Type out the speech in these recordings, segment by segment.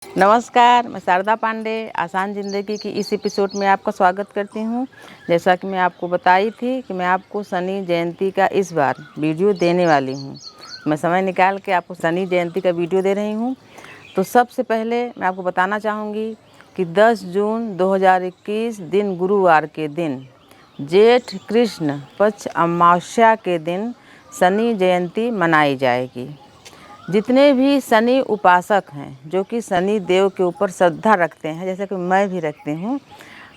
नमस्कार, मैं शारदा पांडे आसान ज़िंदगी की इस एपिसोड में आपका स्वागत करती हूँ। जैसा कि मैं आपको बताई थी कि मैं आपको शनि जयंती का इस बार वीडियो देने वाली हूँ। मैं समय निकाल के आपको शनि जयंती का वीडियो दे रही हूँ। तो सबसे पहले मैं आपको बताना चाहूँगी कि 10 जून 2021 दिन गुरुवार के दिन जेठ कृष्ण पक्ष अमावस्या के दिन शनि जयंती मनाई जाएगी। जितने भी शनि उपासक हैं जो कि शनि देव के ऊपर श्रद्धा रखते हैं, जैसे कि मैं भी रखती हूँ,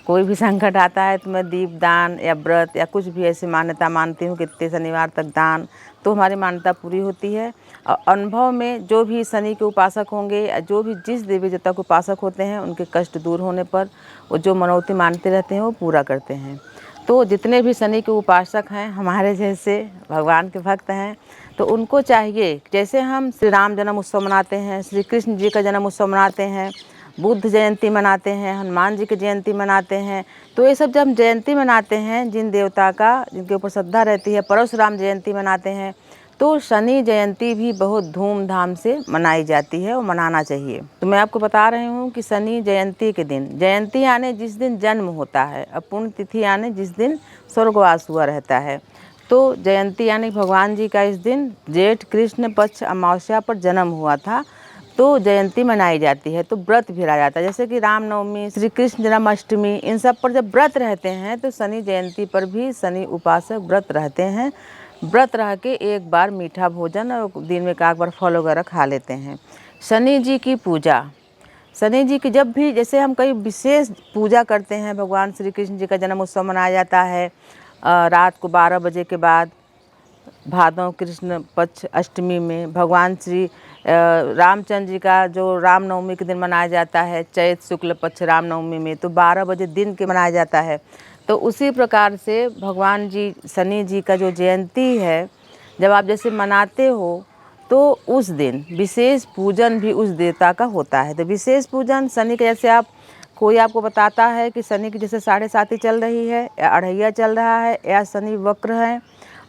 कोई भी संकट आता है तो मैं दीपदान या व्रत या कुछ भी ऐसी मान्यता मानती हूँ कि इतने शनिवार तक दान, तो हमारी मान्यता पूरी होती है। और अनुभव में जो भी शनि के उपासक होंगे या जो भी जिस देवी देवता के उपासक होते हैं, उनके कष्ट दूर होने पर वो जो मनौती मानते रहते हैं वो पूरा करते हैं। तो जितने भी शनि के उपासक हैं, हमारे जैसे भगवान के भक्त हैं, तो उनको चाहिए, जैसे हम श्री राम जन्म उत्सव मनाते हैं, श्री कृष्ण जी का जन्म उत्सव मनाते हैं, बुद्ध जयंती मनाते हैं, हनुमान जी की जयंती मनाते हैं, तो ये सब जब हम जयंती मनाते हैं जिन देवता का जिनके ऊपर श्रद्धा रहती है, परशुराम जयंती मनाते हैं, तो शनि जयंती भी बहुत धूमधाम से मनाई जाती है और मनाना चाहिए। तो मैं आपको बता रही हूँ कि शनि जयंती के दिन, जयंती आने जिस दिन जन्म होता है और पुण्य तिथि आने जिस दिन स्वर्गवास हुआ रहता है, तो जयंती यानी भगवान जी का इस दिन जेठ कृष्ण पक्ष अमावस्या पर जन्म हुआ था, तो जयंती मनाई जाती है। तो व्रत भी रहा जाता है, जैसे कि रामनवमी, श्री कृष्ण जन्माष्टमी, इन सब पर जब व्रत रहते हैं तो शनि जयंती पर भी शनि उपासक व्रत रहते हैं। व्रत रह के एक बार मीठा भोजन और दिन में एक बार फल वगैरह खा लेते हैं। शनि जी की पूजा, शनि जी की जब भी, जैसे हम कई विशेष पूजा करते हैं, भगवान श्री कृष्ण जी का जन्म उत्सव मनाया जाता है रात को 12 बजे के बाद, भादव कृष्ण पक्ष अष्टमी में भगवान श्री रामचंद्र जी का जो रामनवमी के दिन मनाया जाता है, चैत शुक्ल पक्ष रामनवमी में, तो 12 बजे दिन के मनाया जाता है। तो उसी प्रकार से भगवान जी शनि जी का जो जयंती है, जब आप जैसे मनाते हो, तो उस दिन विशेष पूजन भी उस देवता का होता है। तो विशेष पूजन शनि के, जैसे आप कोई आपको बताता है कि शनि की जैसे 7.5 चल रही है या अढ़ैया चल रहा है या शनि वक्र है,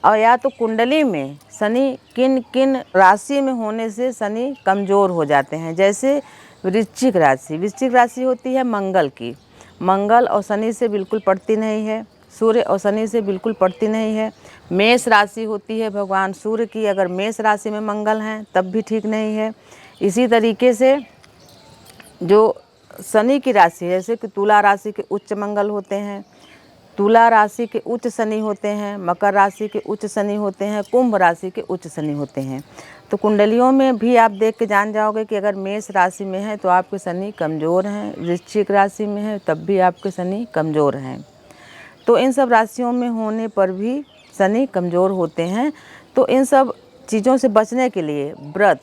और या तो कुंडली में शनि किन किन राशि में होने से शनि कमज़ोर हो जाते हैं। जैसे वृश्चिक राशि होती है मंगल की, मंगल और शनि से बिल्कुल पड़ती नहीं है, सूर्य और शनि से बिल्कुल पड़ती नहीं है। मेष राशि होती है भगवान सूर्य की, अगर मेष राशि में मंगल हैं तब भी ठीक नहीं है। इसी तरीके से जो शनि की राशि है, जैसे कि तुला राशि के उच्च मंगल होते हैं, तुला राशि के उच्च शनि होते हैं, मकर राशि के उच्च शनि होते हैं, कुंभ राशि के उच्च शनि होते हैं। तो कुंडलियों में भी आप देख के जान जाओगे कि अगर मेष राशि में है तो आपके शनि कमज़ोर हैं, वृश्चिक राशि में है तब भी आपके शनि कमज़ोर हैं। तो इन सब राशियों में होने पर भी शनि कमज़ोर होते हैं। तो इन सब चीज़ों से बचने के लिए व्रत,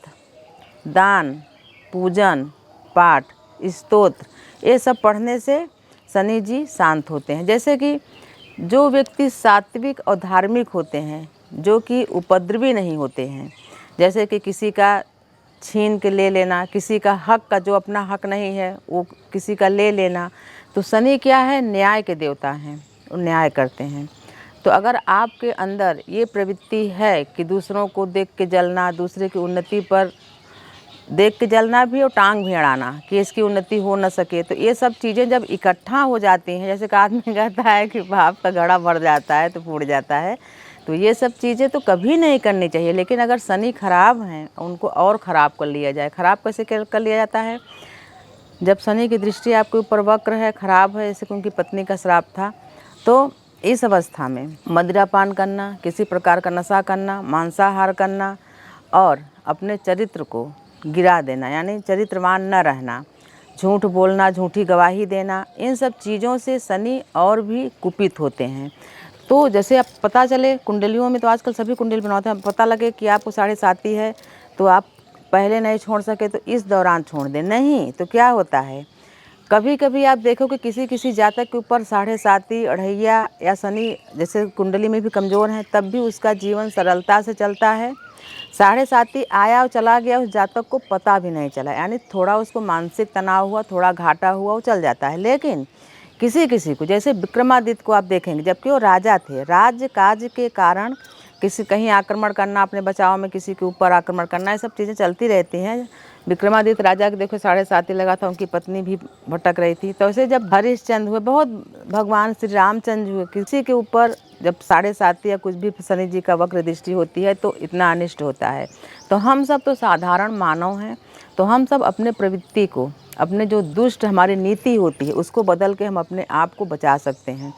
दान, पूजन, पाठ, स्तोत्र, ये सब पढ़ने से शनि जी शांत होते हैं। जैसे कि जो व्यक्ति सात्विक और धार्मिक होते हैं, जो कि उपद्रवी नहीं होते हैं, जैसे कि किसी का छीन के ले लेना, किसी का हक का, जो अपना हक नहीं है वो किसी का ले लेना, तो शनि क्या है, न्याय के देवता हैं, वो न्याय करते हैं। तो अगर आपके अंदर ये प्रवृत्ति है कि दूसरों को देख के जलना, दूसरे की उन्नति पर देख के जलना भी और टांग भी अड़ाना कि इसकी उन्नति हो न सके, तो ये सब चीज़ें जब इकट्ठा हो जाती हैं, जैसे कि आदमी कहता है कि भाप का घड़ा भर जाता है तो फूट जाता है, तो ये सब चीज़ें तो कभी नहीं करनी चाहिए। लेकिन अगर शनि खराब हैं, उनको और ख़राब कर लिया जाए। ख़राब कैसे कर लिया जाता है, जब शनि की दृष्टि आपके ऊपर वक्र है, ख़राब है, जैसे कि उनकी पत्नी का श्राप था, तो इस अवस्था में मदिरापान करना, किसी प्रकार का नशा करना, मांसाहार करना और अपने चरित्र को गिरा देना, यानी चरित्रवान न रहना, झूठ बोलना, झूठी गवाही देना, इन सब चीज़ों से शनि और भी कुपित होते हैं। तो जैसे आप पता चले कुंडलियों में, तो आजकल सभी कुंडली बनाते हैं, पता लगे कि आपको 7.5 है, तो आप पहले नहीं छोड़ सके तो इस दौरान छोड़ दें। नहीं तो क्या होता है, कभी कभी आप देखो कि किसी किसी जातक के ऊपर 7.5 अढ़ैया या शनि जैसे कुंडली में भी कमज़ोर हैं, तब भी उसका जीवन सरलता से चलता है। 7.5 आया और चला गया, उस जातक को पता भी नहीं चला, यानी थोड़ा उसको मानसिक तनाव हुआ, थोड़ा घाटा हुआ, वो चल जाता है। लेकिन किसी किसी को, जैसे विक्रमादित्य को आप देखेंगे, जबकि वो राजा थे, राज्य काज के कारण किसी कहीं आक्रमण करना, अपने बचाव में किसी के ऊपर आक्रमण करना, ये सब चीज़ें चलती रहती हैं। विक्रमादित्य राजा के देखो 7.5 लगा था, उनकी पत्नी भी भटक रही थी। तो ऐसे जब हरिश्चंद्र हुए, बहुत भगवान श्री रामचंद्र हुए, किसी के ऊपर जब 7.5 या कुछ भी शनि जी का वक्र दृष्टि होती है तो इतना अनिष्ट होता है। तो हम सब तो साधारण मानव हैं, तो हम सब अपने प्रवृत्ति को, अपने जो दुष्ट हमारी नीति होती है उसको बदल के हम अपने आप को बचा सकते हैं।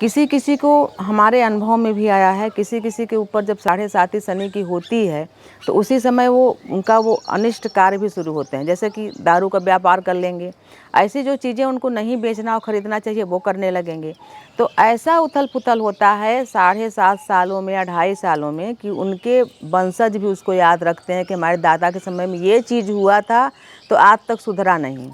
किसी किसी को हमारे अनुभव में भी आया है, किसी किसी के ऊपर जब 7.5 शनि की होती है तो उसी समय उनका वो अनिष्ट कार्य भी शुरू होते हैं। जैसे कि दारू का व्यापार कर लेंगे, ऐसी जो चीज़ें उनको नहीं बेचना और ख़रीदना चाहिए वो करने लगेंगे। तो ऐसा उथल पुथल होता है 7.5 सालों में या 2.5 सालों में कि उनके वंशज भी उसको याद रखते हैं कि हमारे दादा के समय में ये चीज़ हुआ था तो आज तक सुधरा नहीं।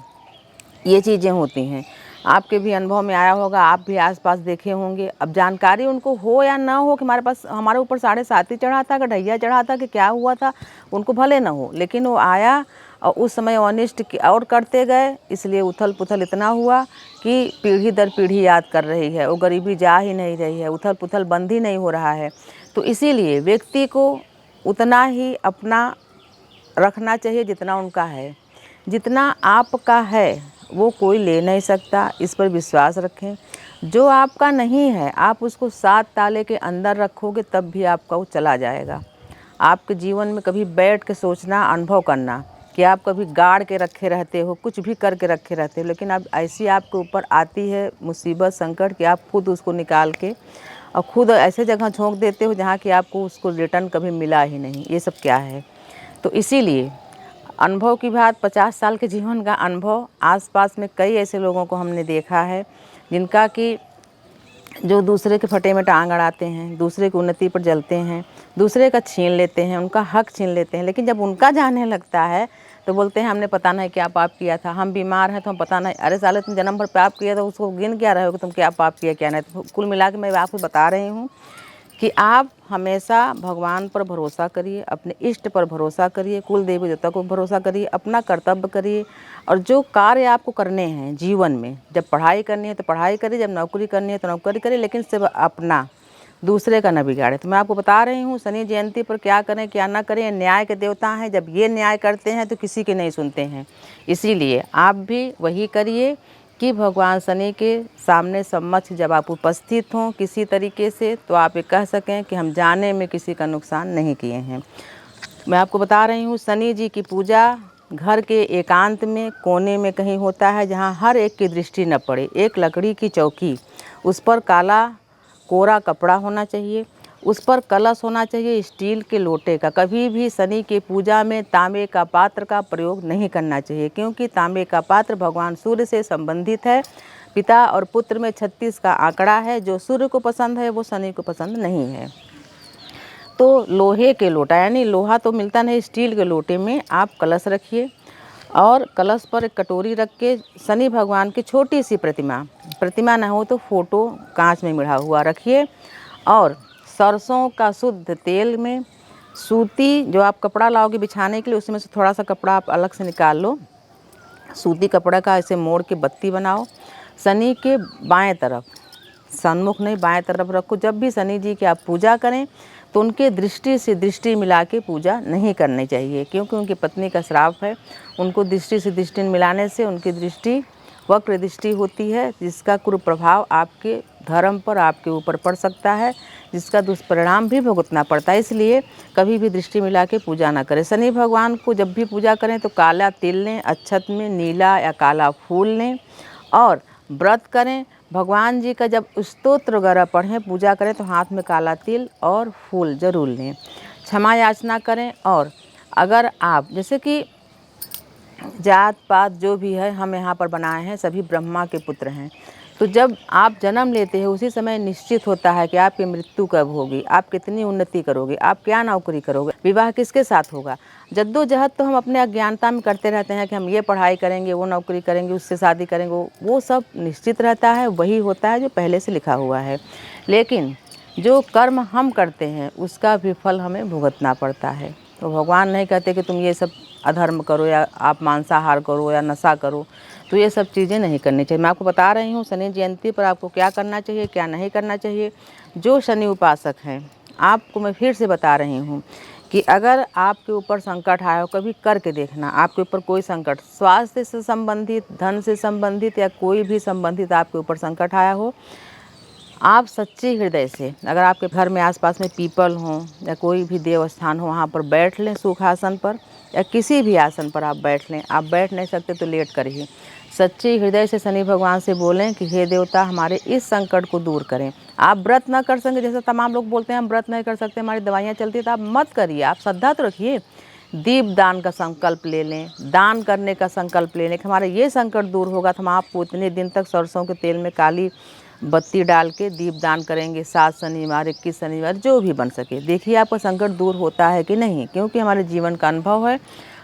ये चीज़ें होती हैं, आपके भी अनुभव में आया होगा, आप भी आसपास देखे होंगे। अब जानकारी उनको हो या ना हो कि हमारे ऊपर 7.5 चढ़ा था कि ढैया चढ़ा था कि क्या हुआ था, उनको भले ना हो, लेकिन वो आया और उस समय अनिष्ट और करते गए, इसलिए उथल पुथल इतना हुआ कि पीढ़ी दर पीढ़ी याद कर रही है। वो गरीबी जा ही नहीं रही है, उथल पुथल बंद ही नहीं हो रहा है। तो इसीलिए व्यक्ति को उतना ही अपना रखना चाहिए जितना उनका है। जितना आपका है वो कोई ले नहीं सकता, इस पर विश्वास रखें। जो आपका नहीं है आप उसको 7 ताले के अंदर रखोगे तब भी आपका वो चला जाएगा। आपके जीवन में कभी बैठ के सोचना, अनुभव करना कि आप कभी गाड़ के रखे रहते हो, कुछ भी करके रखे रहते हो, लेकिन अब ऐसी आपके ऊपर आती है मुसीबत, संकट कि आप खुद उसको निकाल के और खुद ऐसे जगह झोंक देते हो जहाँ कि आपको उसको रिटर्न कभी मिला ही नहीं। ये सब क्या है? तो इसीलिए अनुभव की बात, 50 साल के जीवन का अनुभव, आसपास में कई ऐसे लोगों को हमने देखा है जिनका कि जो दूसरे के फटे में टांग अड़ाते हैं, दूसरे की उन्नति पर जलते हैं, दूसरे का छीन लेते हैं, उनका हक छीन लेते हैं, लेकिन जब उनका जाने लगता है तो बोलते हैं हमने पता नहीं क्या पाप किया था, हम बीमार हैं तो हम पता नहीं। अरे साले तुम जन्म भर पाप किया था, उसको गिन क्या रहे हो कि तुम क्या पाप किया क्या नहीं। तो कुल मिला के मैं आपको बता रही हूँ कि आप हमेशा भगवान पर भरोसा करिए, अपने इष्ट पर भरोसा करिए, कुल देवी देवता को भरोसा करिए, अपना कर्तव्य करिए। और जो कार्य आपको करने हैं जीवन में, जब पढ़ाई करनी है तो पढ़ाई करिए, जब नौकरी करनी है तो नौकरी करिए, लेकिन सिर्फ अपना, दूसरे का न बिगाड़े। तो मैं आपको बता रही हूँ शनि जयंती पर क्या करें क्या ना करें। न्याय के देवता हैं, जब ये न्याय करते हैं तो किसी के नहीं सुनते हैं। इसीलिए आप भी वही करिए कि भगवान शनि के सामने समक्ष जब आप उपस्थित हों किसी तरीके से, तो आप ये कह सकें कि हम जाने में किसी का नुकसान नहीं किए हैं। मैं आपको बता रही हूँ शनि जी की पूजा घर के एकांत में कोने में कहीं होता है जहाँ हर एक की दृष्टि न पड़े। एक लकड़ी की चौकी, उस पर काला कोरा कपड़ा होना चाहिए, उस पर कलश होना चाहिए स्टील के लोटे का। कभी भी शनि की पूजा में तांबे का पात्र का प्रयोग नहीं करना चाहिए, क्योंकि तांबे का पात्र भगवान सूर्य से संबंधित है। पिता और पुत्र में 36 का आंकड़ा है, जो सूर्य को पसंद है वो शनि को पसंद नहीं है। तो लोहे के लोटा, यानी लोहा तो मिलता नहीं, स्टील के लोटे में आप कलश रखिए और कलश पर एक कटोरी रख के शनि भगवान की छोटी सी प्रतिमा ना हो तो फोटो कांच में मिढ़ा हुआ रखिए। और सरसों का शुद्ध तेल में सूती, जो आप कपड़ा लाओगे बिछाने के लिए, उसमें से थोड़ा सा कपड़ा आप अलग से निकाल लो, सूती कपड़ा का ऐसे मोड़ के बत्ती बनाओ, शनि के बाएं तरफ, सन्मुख नहीं बाएं तरफ रखो। जब भी शनि जी की आप पूजा करें तो उनके दृष्टि से दृष्टि मिला के पूजा नहीं करनी चाहिए, क्योंकि उनकी पत्नी का श्राप है। उनको दृष्टि से दृष्टि मिलाने से उनकी दृष्टि वक्र दृष्टि होती है, जिसका कुप्रभाव आपके धर्म पर, आपके ऊपर पड़ सकता है, जिसका दुष्परिणाम भी भुगतना पड़ता है। इसलिए कभी भी दृष्टि मिला के पूजा ना करें। शनि भगवान को जब भी पूजा करें तो काला तिल लें, अक्षत में नीला या काला फूल लें और व्रत करें। भगवान जी का जब स्तोत्र वगैरह पढ़ें, पूजा करें तो हाथ में काला तिल और फूल जरूर लें। क्षमा याचना करें। और अगर आप, जैसे कि जात पात जो भी है हम यहाँ पर बनाए हैं, सभी ब्रह्मा के पुत्र हैं, तो जब आप जन्म लेते हैं उसी समय निश्चित होता है कि आपकी मृत्यु कब होगी, आप कितनी उन्नति करोगे, आप क्या नौकरी करोगे, विवाह किसके साथ होगा। जद्दोजहद तो हम अपने अज्ञानता में करते रहते हैं कि हम ये पढ़ाई करेंगे, वो नौकरी करेंगे, उससे शादी करेंगे, वो सब निश्चित रहता है, वही होता है जो पहले से लिखा हुआ है। लेकिन जो कर्म हम करते हैं उसका भी फल हमें भुगतना पड़ता है। तो भगवान नहीं कहते कि तुम ये सब अधर्म करो या आप मांसाहार करो या नशा करो, तो ये सब चीज़ें नहीं करनी चाहिए। मैं आपको बता रही हूँ शनि जयंती पर आपको क्या करना चाहिए क्या नहीं करना चाहिए। जो शनि उपासक हैं आपको मैं फिर से बता रही हूँ कि अगर आपके ऊपर संकट आया हो, कभी करके देखना। आपके ऊपर कोई संकट, स्वास्थ्य से संबंधित, धन से संबंधित या कोई भी संबंधित आपके ऊपर संकट आया हो, आप सच्चे हृदय से, अगर आपके घर में आसपास में पीपल हों या कोई भी देव स्थान हो, वहाँ पर बैठ लें सुखासन पर, या किसी भी आसन पर आप बैठ लें। आप बैठ नहीं सकते तो लेट कर ही सच्चे हृदय से शनि भगवान से बोलें कि हे देवता, हमारे इस संकट को दूर करें। आप व्रत ना कर सकें, जैसे तमाम लोग बोलते हैं हम व्रत नहीं कर सकते, हमारी दवाइयाँ चलती है, तो आप मत करिए। आप श्रद्धा तो रखिए, दीप दान का संकल्प ले लें, दान करने का संकल्प ले लें कि हमारा ये संकट दूर होगा तो हम आपको इतने दिन तक सरसों के तेल में काली बत्ती डाल के दीप दान करेंगे, 7 शनिवार 21 शनिवार जो भी बन सके। देखिए आपका संकट दूर होता है कि नहीं, क्योंकि हमारे जीवन का अनुभव है।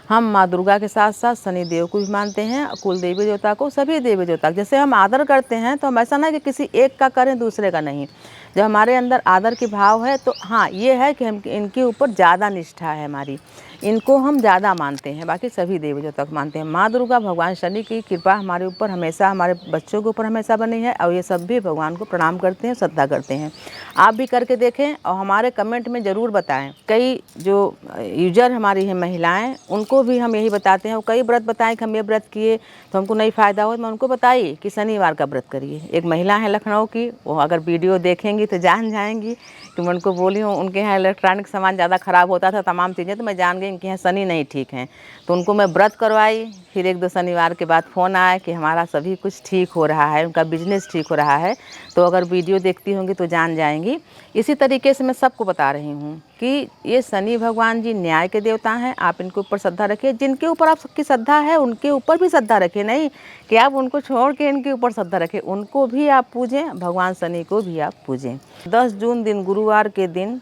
हम माँ दुर्गा के साथ साथ शनि देव को भी मानते हैं, कुल देवी देवता को, सभी देवी देवता। जैसे हम आदर करते हैं तो हम ऐसा ना कि किसी एक का करें दूसरे का नहीं। जब हमारे अंदर आदर की भाव है तो हाँ ये है कि हम इनके ऊपर ज़्यादा निष्ठा है हमारी, इनको हम ज़्यादा मानते हैं, बाकी सभी देवी देवता को मानते हैं। माँ दुर्गा भगवान शनि की कृपा हमारे ऊपर हमेशा, हमारे बच्चों के ऊपर हमेशा बनी है, और ये सब भी भगवान को प्रणाम करते हैं, श्रद्धा करते हैं। आप भी करके देखें और हमारे कमेंट में ज़रूर बताएं। कई जो यूजर हमारी हैं महिलाएं, उनको भी हम यही बताते हैं, और कई व्रत बताएं कि हम ये व्रत किए तो हमको नहीं फ़ायदा हो, तो मैं उनको बताइए कि शनिवार का व्रत करिए। एक महिला है लखनऊ की, वो अगर वीडियो देखेंगी तो जान जाएंगी कि मैं उनको बोली हूँ। उनके यहाँ इलेक्ट्रॉनिक सामान ज़्यादा ख़राब होता था, तमाम चीज़ें, तो मैं जान गई इनके यहाँ शनि नहीं ठीक हैं, तो उनको मैं व्रत करवाई। फिर 1-2 शनिवार के बाद फ़ोन आया कि हमारा सभी कुछ ठीक हो रहा है, उनका बिजनेस ठीक हो रहा है। तो अगर वीडियो देखती होंगी तो जान जाएंगी। इसी तरीके से मैं सबको बता रही हूँ कि ये शनि भगवान जी न्याय के देवता हैं, आप इनके ऊपर श्रद्धा रखिए। जिनके ऊपर आप सबकी श्रद्धा है उनके ऊपर भी श्रद्धा रखिए, नहीं कि आप उनको छोड़ के इनके ऊपर श्रद्धा रखें। उनको भी आप पूजें, भगवान शनि को भी आप पूजें। 10 जून दिन गुरुवार के दिन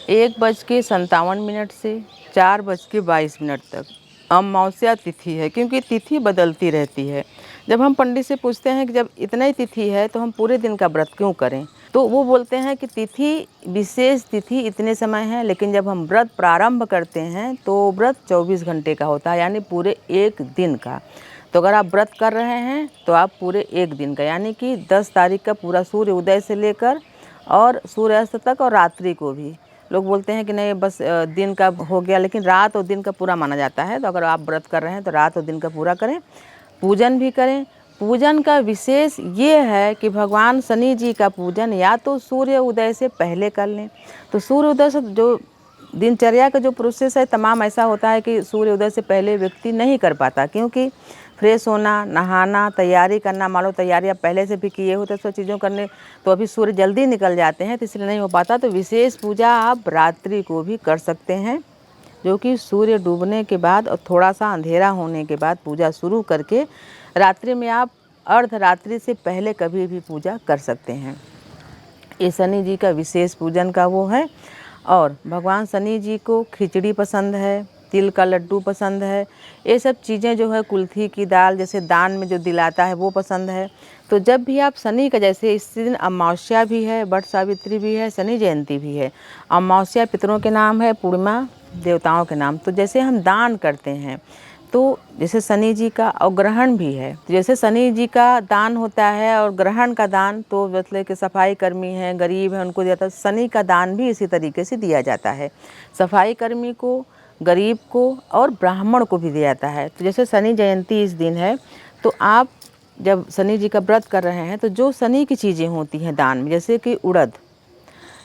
1:57 से 4:22 तक अमावस्या तिथि है, क्योंकि तिथि बदलती रहती है। जब हम पंडित से पूछते हैं कि जब इतना ही तिथि है तो हम पूरे दिन का व्रत क्यों करें, तो वो बोलते हैं कि तिथि, विशेष तिथि इतने समय है, लेकिन जब हम व्रत प्रारंभ करते हैं तो व्रत 24 घंटे का होता है, यानी पूरे 1 दिन का। तो अगर आप व्रत कर रहे हैं तो आप पूरे 1 दिन का, यानी कि 10 तारीख का पूरा सूर्य उदय से लेकर और सूर्यास्त तक, और रात्रि को भी। लोग बोलते हैं कि नहीं बस दिन का हो गया, लेकिन रात और दिन का पूरा माना जाता है। तो अगर आप व्रत कर रहे हैं तो रात और दिन का पूरा करें, पूजन भी करें। पूजन का विशेष ये है कि भगवान शनि जी का पूजन या तो सूर्य उदय से पहले कर लें। तो सूर्य उदय से जो दिनचर्या का जो प्रोसेस है तमाम ऐसा होता है कि सूर्य उदय से पहले व्यक्ति नहीं कर पाता, क्योंकि फ्रेश होना, नहाना, तैयारी करना, मान लो तैयारी आप पहले से भी किए हो तो सब चीज़ों करने, तो अभी सूर्य जल्दी निकल जाते हैं तो इसलिए नहीं हो पाता। तो विशेष पूजा आप रात्रि को भी कर सकते हैं, जो कि सूर्य डूबने के बाद और थोड़ा सा अंधेरा होने के बाद पूजा शुरू करके रात्रि में आप अर्धरात्रि से पहले कभी भी पूजा कर सकते हैं। ये शनि जी का विशेष पूजन का वो है। और भगवान शनि जी को खिचड़ी पसंद है, तिल का लड्डू पसंद है, ये सब चीज़ें जो है, कुल्थी की दाल जैसे दान में जो दिलाता है वो पसंद है। तो जब भी आप शनि का, जैसे इस दिन अमावस्या भी है, वट सावित्री भी है, शनि जयंती भी है। अमावस्या पितरों के नाम है, पूर्णिमा देवताओं के नाम। तो जैसे हम दान करते हैं तो जैसे शनि जी का, और ग्रहण भी है, तो जैसे शनि जी का दान होता है और ग्रहण का दान, तो मतलब कि सफाई कर्मी हैं, गरीब हैं, उनको दिया जाता है। शनि का दान भी इसी तरीके से दिया जाता है, सफाई कर्मी को, गरीब को और ब्राह्मण को भी दिया जाता है। तो जैसे शनि जयंती इस दिन है, तो आप जब शनि जी का व्रत कर रहे हैं तो जो शनि की चीज़ें होती हैं दान में, जैसे कि उड़द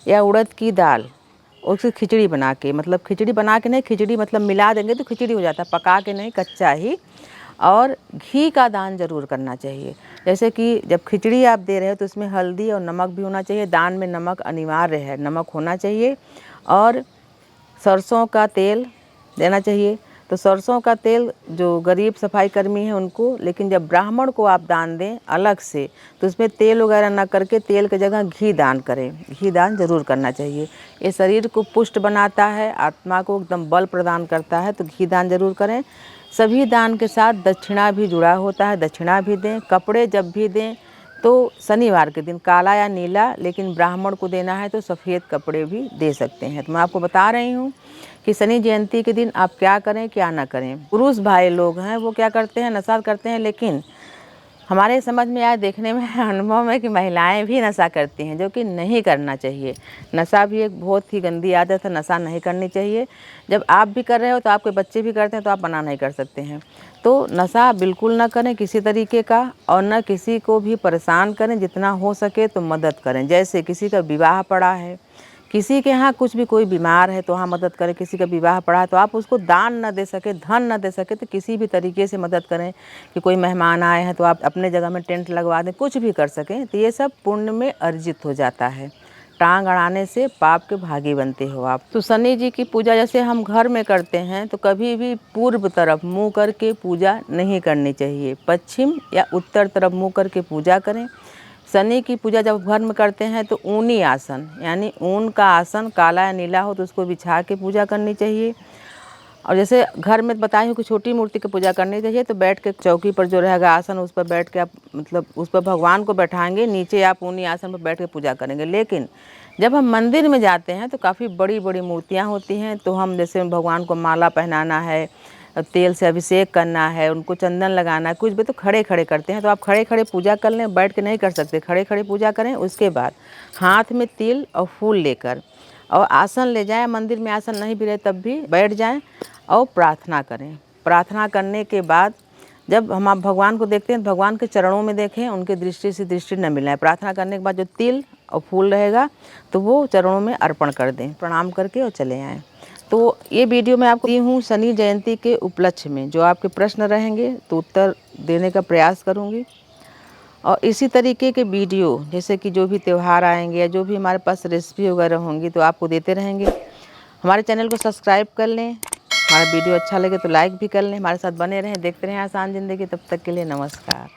या उड़द की दाल, उसकी खिचड़ी बना के, मतलब खिचड़ी बना के नहीं, खिचड़ी मतलब मिला देंगे तो खिचड़ी हो जाता है, पका के नहीं, कच्चा ही। और घी का दान जरूर करना चाहिए। जैसे कि जब खिचड़ी आप दे रहे हो तो उसमें हल्दी और नमक भी होना चाहिए, दान में नमक अनिवार्य है, नमक होना चाहिए। और सरसों का तेल देना चाहिए। तो सरसों का तेल जो गरीब सफाई कर्मी हैं उनको, लेकिन जब ब्राह्मण को आप दान दें अलग से तो उसमें तेल वगैरह ना करके तेल की जगह घी दान करें, घी दान जरूर करना चाहिए। ये शरीर को पुष्ट बनाता है, आत्मा को एकदम बल प्रदान करता है, तो घी दान जरूर करें। सभी दान के साथ दक्षिणा भी जुड़ा होता है, दक्षिणा भी दें। कपड़े जब भी दें तो शनिवार के दिन काला या नीला, लेकिन ब्राह्मण को देना है तो सफ़ेद कपड़े भी दे सकते हैं। तो मैं आपको बता रही हूँ कि शनि जयंती के दिन आप क्या करें क्या ना करें। पुरुष भाई लोग हैं वो क्या करते हैं, नशा करते हैं, लेकिन हमारे समझ में आया, देखने में अनुभव में कि महिलाएं भी नशा करती हैं, जो कि नहीं करना चाहिए। नशा भी एक बहुत ही गंदी आदत है, नशा नहीं करनी चाहिए। जब आप भी कर रहे हो तो आपके बच्चे भी करते हैं तो आप मना नहीं कर सकते हैं। तो नशा बिल्कुल ना करें किसी तरीके का, और न किसी को भी परेशान करें। जितना हो सके तो मदद करें। जैसे किसी का विवाह पड़ा है, किसी के यहाँ कुछ भी कोई बीमार है तो वहाँ मदद करें। किसी का विवाह पड़ा है तो आप उसको दान न दे सके, धन न दे सके, तो किसी भी तरीके से मदद करें। कि कोई मेहमान आए हैं तो आप अपने जगह में टेंट लगवा दें, कुछ भी कर सकें, तो ये सब पुण्य में अर्जित हो जाता है। टांग अड़ाने से पाप के भागी बनते हो आप। तो शनि जी की पूजा जैसे हम घर में करते हैं तो कभी भी पूर्व तरफ मुँह करके पूजा नहीं करनी चाहिए। पश्चिम या उत्तर तरफ मुँह करके पूजा करें। शनि की पूजा जब घर में करते हैं तो ऊनी आसन, यानी ऊन का आसन काला या नीला हो तो उसको बिछा के पूजा करनी चाहिए। और जैसे घर में बताई हूँ कि छोटी मूर्ति की पूजा करनी चाहिए, तो बैठ के चौकी पर जो रहेगा आसन, उस पर बैठ के आप मतलब उस पर भगवान को बैठाएंगे, नीचे आप ऊनी आसन पर बैठ के पूजा करेंगे। लेकिन जब हम मंदिर में जाते हैं तो काफ़ी बड़ी बड़ी मूर्तियाँ होती हैं, तो हम जैसे भगवान को माला पहनाना है, तेल से अभिषेक करना है, उनको चंदन लगाना है, कुछ भी, तो खड़े खड़े करते हैं। तो आप खड़े खड़े पूजा कर लें, बैठ के नहीं कर सकते, खड़े खड़े पूजा करें। उसके बाद हाथ में तिल और फूल लेकर और आसन ले जाएं। मंदिर में आसन नहीं भी रहे तब भी बैठ जाएं और प्रार्थना करें। प्रार्थना करने के बाद जब हम आप भगवान को देखते हैं, भगवान के चरणों में देखें, उनके दृष्टि से दृष्टि न मिलाएं। प्रार्थना करने के बाद जो तिल और फूल रहेगा तो वो चरणों में अर्पण कर दें, प्रणाम करके और चले आएँ। तो ये वीडियो मैं आपको दी हूँ शनि जयंती के उपलक्ष्य में। जो आपके प्रश्न रहेंगे तो उत्तर देने का प्रयास करूँगी। और इसी तरीके के वीडियो जैसे कि जो भी त्यौहार आएंगे या जो भी हमारे पास रेसिपी वगैरह होंगी तो आपको देते रहेंगे। हमारे चैनल को सब्सक्राइब कर लें। हमारा वीडियो अच्छा लगे तो लाइक भी कर लें। हमारे साथ बने रहें, देखते रहें आसान ज़िंदगी। तब तक के लिए नमस्कार।